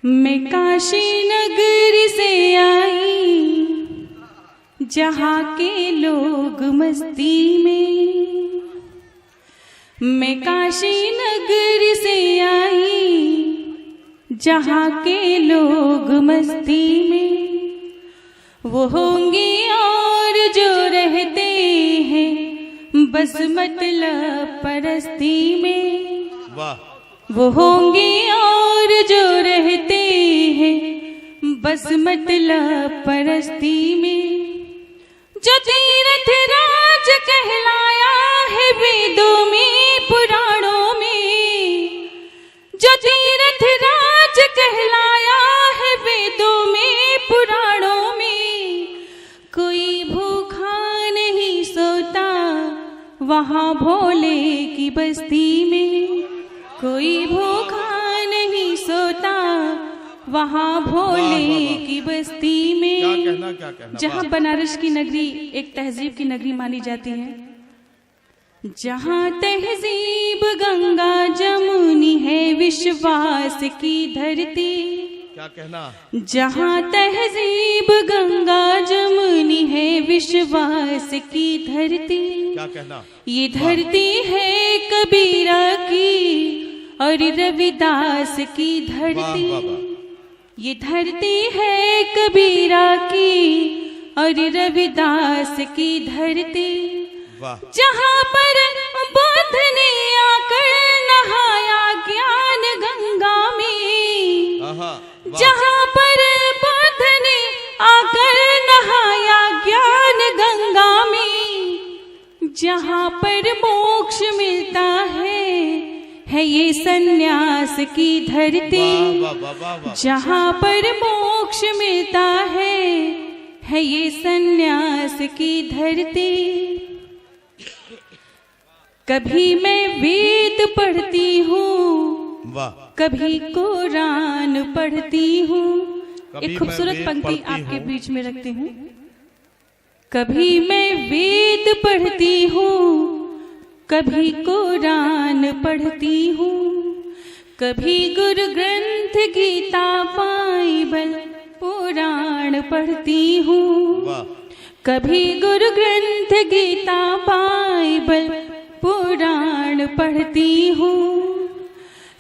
मैं काशी नगरी से आई, जहाँ के लोग मस्ती में। मैं काशी नगरी से आई, जहाँ के लोग मस्ती में। वो होंगे और जो रहते हैं बस मतलब परस्ती में। वाह। वो होंगे और जो रहते हैं बस मतलब परस्ती में। जो तीर्थ राज कहलाया है वेदों में पुराणों में, जो तीर्थ राज कहलाया है वेदों में पुराणों में। कोई भूखा नहीं सोता वहाँ भोले की बस्ती में। कोई भूखा नहीं सोता वहाँ भोले की बस्ती में। क्या कहना? जहाँ बनारस की नगरी एक तहजीब की नगरी मानी जाती है, जहाँ तहजीब गंगा जमुनी है विश्वास की धरती। क्या कहना? जहाँ तहजीब गंगा जमुनी है विश्वास की धरती। क्या कहना? ये धरती है कबीरा की और रविदास की धरती। ये धरती है कबीरा की और रविदास की धरती। जहाँ पर बुद्ध ने आकर नहाया ज्ञान गंगा में। जहाँ पर बुद्ध ने आकर नहाया ज्ञान गंगा में। जहाँ पर मोक्ष मिलता है ये सन्यास की धरती। जहाँ पर मोक्ष मिलता है ये सन्यास की धरती। कभी मैं वेद पढ़ती हूँ, कभी कुरान पढ़ती हूँ। एक खूबसूरत पंक्ति आपके बीच में रखती हूँ। कभी मैं वेद पढ़ती हूँ, कभी कुरान पढ़ती हूँ। कभी गुरु ग्रंथ गीता बाइबल पुराण पढ़ती हूँ। कभी गुरु ग्रंथ गीता बाइबल पुराण पढ़ती हूँ।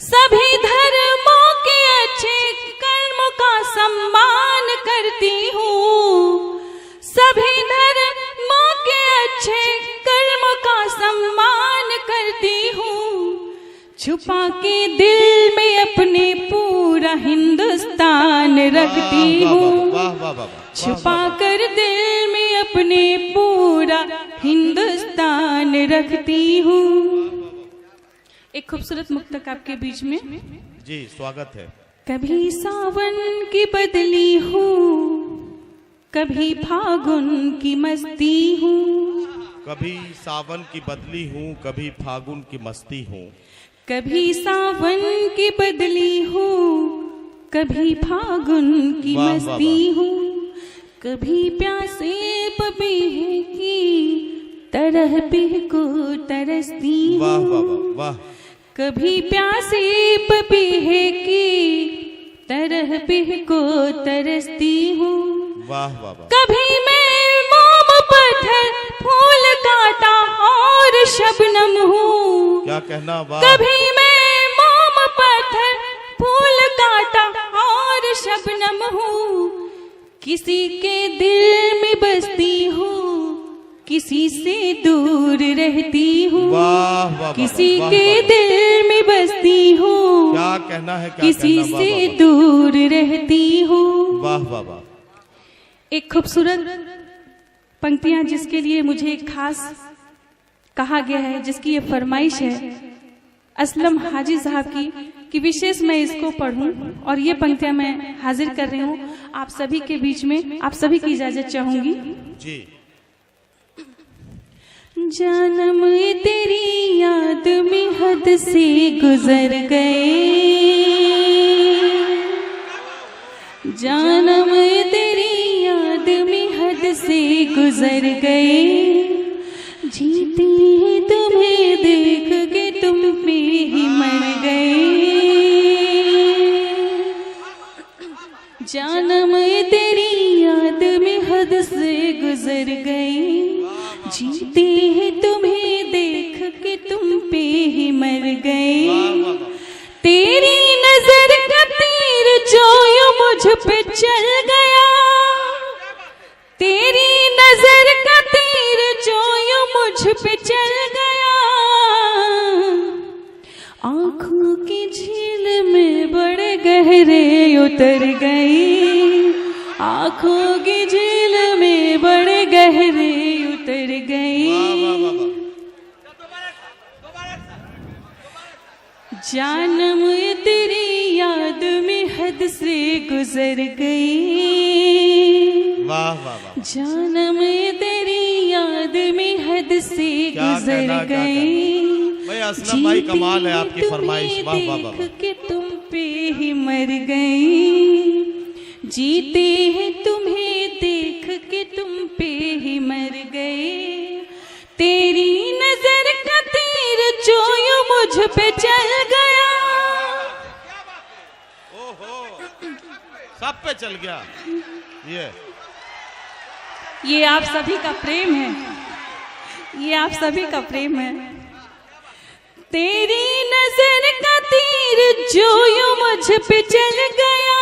सभी धर्मों के अच्छे कर्मों का सम्मान करती हूँ। सभी धर्मों के अच्छे कर्मों का सम्मान करती हूँ। छुपा के दिल में अपने पूरा हिंदुस्तान रखती हूँ। छुपा कर दिल में अपने पूरा हिंदुस्तान रखती हूँ। एक खूबसूरत मुक्तक आपके बीच में। जी स्वागत है। कभी सावन की बदली हूँ, कभी फागुन की मस्ती हूँ। कभी सावन की बदली हूँ, कभी फागुन की मस्ती हूँ। कभी सावन की बदली हूँ, कभी फागुन की मस्ती हूँ। कभी प्यासे पपीहे की तरह पीह को तरसती हूँ। कभी प्यासे पपीहे की तरह पीह को तरसती हूँ। कभी मैं मोम पत्थर फूल काटा और शबनम हूँ। क्या कहना? कभी मैं मोम पत्थर फूल काटा और शबनम हूँ। किसी के दिल में बसती हूँ, किसी से दूर रहती हूँ। किसी के दिल में बसती हूँ, क्या कहना है? किसी से दूर रहती हूँ। वाह वाह वाह। एक खूबसूरत पंक्तियां जिसके लिए मुझे खास कहा गया है, जिसकी ये फरमाइश है असलम हाजी साहब की कि विशेष मैं इसको पढ़ूं, और ये पंक्तियां मैं हाजिर कर रही हूँ आप सभी के बीच में। आप सभी की इजाजत चाहूंगी जी। जानम तेरी याद में हद से गुजर गए। जानम तेरी याद में हद से गुजर गए। जीते हैं तुम्हें देख के तुम पे ही मर गए। जानम तेरी याद में हद से गुजर गई, जीते हैं तुम्हें देख के तुम पे ही मर गए। तेरी नजर का तीर जो यूं मुझ पे चल गया, तेरी नजर का तीर जो यूं मुझ पे चल गया, आंखों की झील में बड़े गहरे उतर गई, आंखों की झील में बड़े गहरे उतर गई। जानम तेरी याद में हद से गुजर गई, वाह वाह वाह। जानम तेरी याद में हद से गुजर गई। भाई असलम भाई कमाल है आपकी फरमाइश, वाह वाह वाह। के तुम पे ही मर गई, जीते हैं तुम्हें देख के तुम पे ही मर गए। तेरी नजर का तीर जो यूं मुझ पे चल गया, ओहो सब पे चल गया। ये आप सभी का प्रेम है, ये आप सभी का प्रेम है। तेरी नजर का तीर जो यूं मुझ पे चल गया,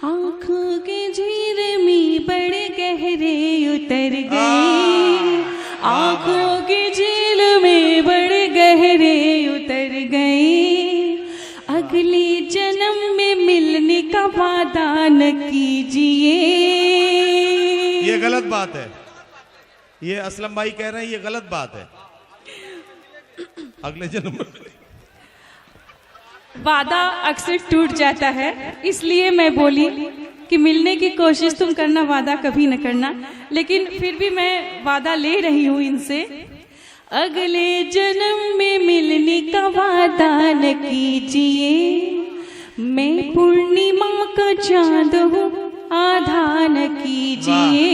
आंखों के झील में बड़े गहरे उतर गए, आंखों की झील में बड़े गहरे उतर गए। अगले जन्म में मिलने का वादा न कीजिए। ये गलत बात है, ये असलम भाई कह रहे हैं ये गलत बात है। अगले जन्म में वादा अक्सर टूट जाता है, इसलिए मैं बोली कि मिलने की कोशिश तुम करना, वादा कभी न करना। लेकिन फिर भी मैं वादा ले रही हूँ इनसे, अगले जन्म में मिलने का वादा न कीजिए। मैं पूर्णिमा का चांद हूँ, आधा न कीजिए।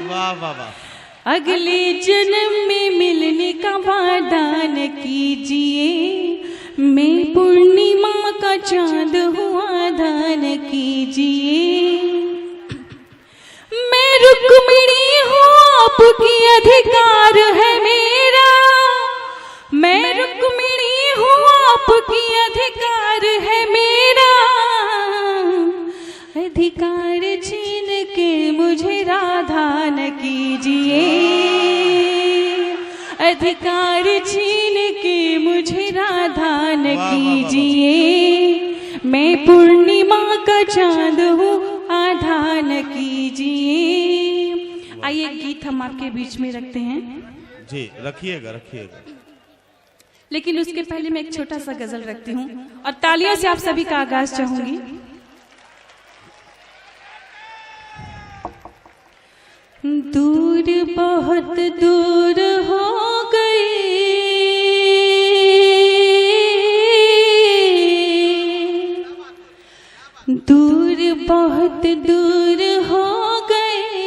वाह वाह वाह। अगले जन्म में मिलने का वादा न कीजिए। मैं पूर्णिमा का चांद हूँ, आधा न कीजिए। मैं रुक्मिणी हूँ, आपकी अधिकार है मेरा। मैं रुक्मिणी हूँ, आपकी अधिकार है मेरा। अधिकार छीन के मुझे राधा न कीजिए। अधिकार छीन के मुझे राधा न कीजिए। मैं पूर्णिमा का चांद हूँ, आधा न कीजिए। आइए गीत हम आपके बीच में रखते हैं। जी रखिएगा रखिएगा। लेकिन उसके पहले मैं एक छोटा सा गजल रखती हूँ और तालियों से आप सभी का आगाज चाहूंगी। दूर बहुत दूर हो गई, दूर बहुत दूर हो गई,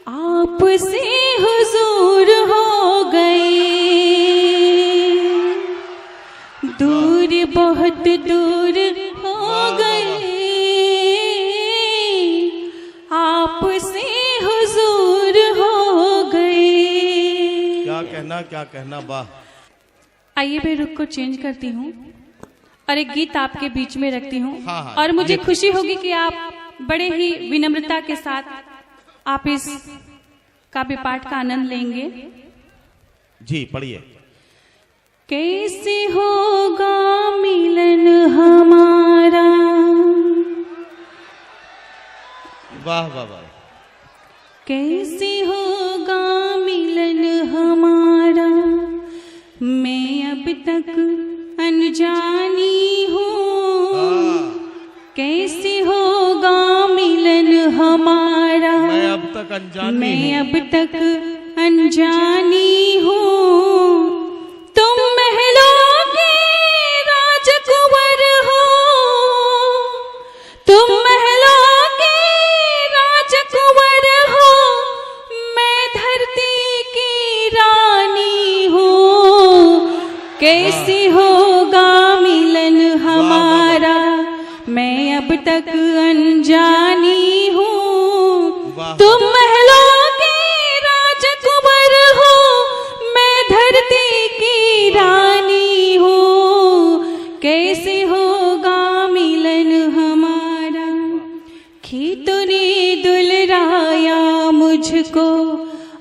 आपसे हुजूर हो गई। दूर बहुत दूर हो गई, आपसे हुजूर हो गए। क्या कहना वाह। आइए मैं रुख को चेंज करती हूँ और एक गीत आपके बीच में रखती हूँ। हाँ, और मुझे खुशी होगी कि आप बड़े ही विनम्रता के साथ आप इस काव्य पाठ का आनंद लेंगे। जी पढ़िए। कैसे होगा मिलन हमारा, वाह वाह वाह। कैसे होगा मिलन हमारा, मैं अब तक अनजानी हूँ। कैसे होगा मिलन हमारा, मैं अब तक अनजानी मैं अब तक अनजानी हूँ। तुम महलों के राजकुंवर हो, तुम महलों के राजकुंवर हो, मैं धरती की रानी हूँ। कैसे होगा मिलन हमारा, मैं अब तक अनजानी हूँ। वाह। तुम महलों के राजकुंवर हो, मैं धरती की रानी हूँ। कैसे होगा मिलन हमारा, खेतों ने दुलराया मुझको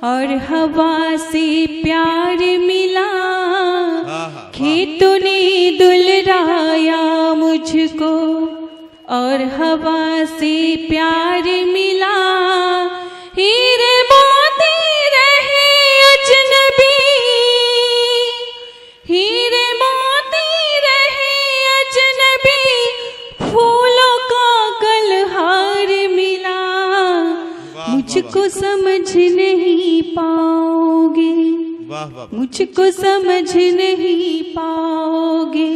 और हवा से प्यार मिला। खेतों ने दुलराया मुझको और हवा से प्यार मिला। हीरे मोती रहे अजनबी, हीरे मोती रहे अजनबी, फूलों का गलहार मिला। मुझको समझ नहीं पाओगे, वाह वाह। मुझको समझ नहीं पाओगे,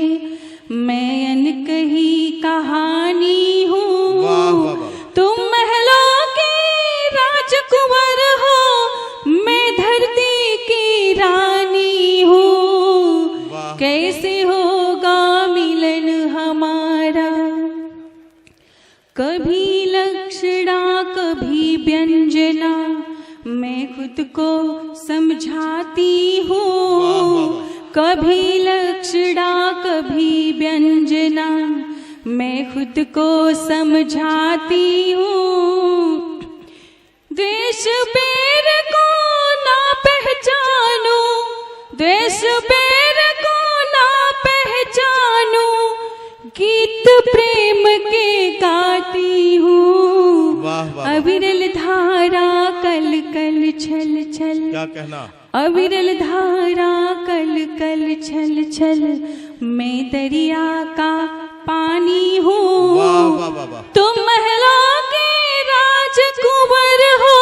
मैं अनकही कहानी हूँ। वाह वाह वाह। तुम महलों के राजकुंवर हो, मैं धरती की रानी हूँ। वाह। कैसे होगा मिलन हमारा, कभी लक्षणा कभी व्यंजना, मैं खुद को समझाती हूँ। कभी लक्षणा कभी व्यंजना, मैं खुद को समझाती हूँ। द्वेष बैर को ना पहचानूं, द्वेष बैर को ना पहचानूं, गीत प्रेम के गाती हूँ। वाह वाह। अविरल धारा कल कल छल छल, क्या कहना, अविरल धारा कल कल छल छल, मैं दरिया का पानी हूँ। वाह वाह वाह वाह। तुम महलों के राजकुंवर हो,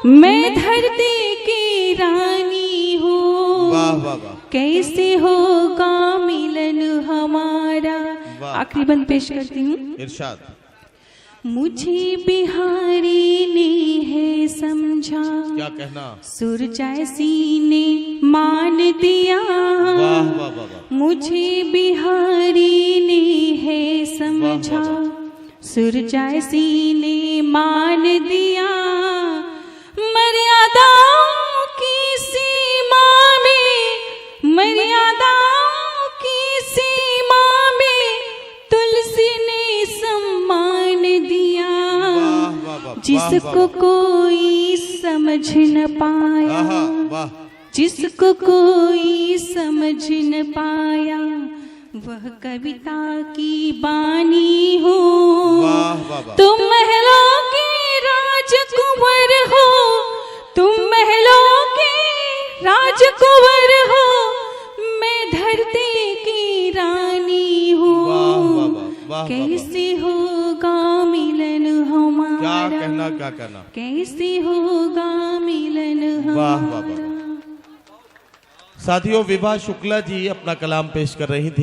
मैं धरती की रानी हूँ। वाह वाह वाह। कैसे होगा मिलन हमारा। वाह। आखिरी बंद पेश करती हूँ। इरशाद। मुझे बिहारी ने है समझा, क्या कहना, सुर जैसी ने मान दिया। वाह वाह वाह वाह। मुझे बिहारी ने है समझा, वाह, वाह, सुर जैसी ने मान दिया। मर्यादाओं की सीमा में, मर्यादाओं की सीमा में, तुलसी ने सम्मान दिया। वाह वाह वाह। जिसको कोई समझ न पाया, आहा, वाह। जिसको कोई समझ न पाया, वह कविता की बानी हो। वाह वाह वाह। तुम महलों के राजकुंवर हो, तुम महलों के राजकुंवर हो, मैं धरती की रानी हूँ। वाह वाह वाह वाह। कैसे होगा मिलन हमारा, क्या कहना, क्या कहना। कैसे होगा मिलन वाह वाह हमारा। वाह। साथियों, विभा शुक्ला जी अपना कलाम पेश कर रही थी।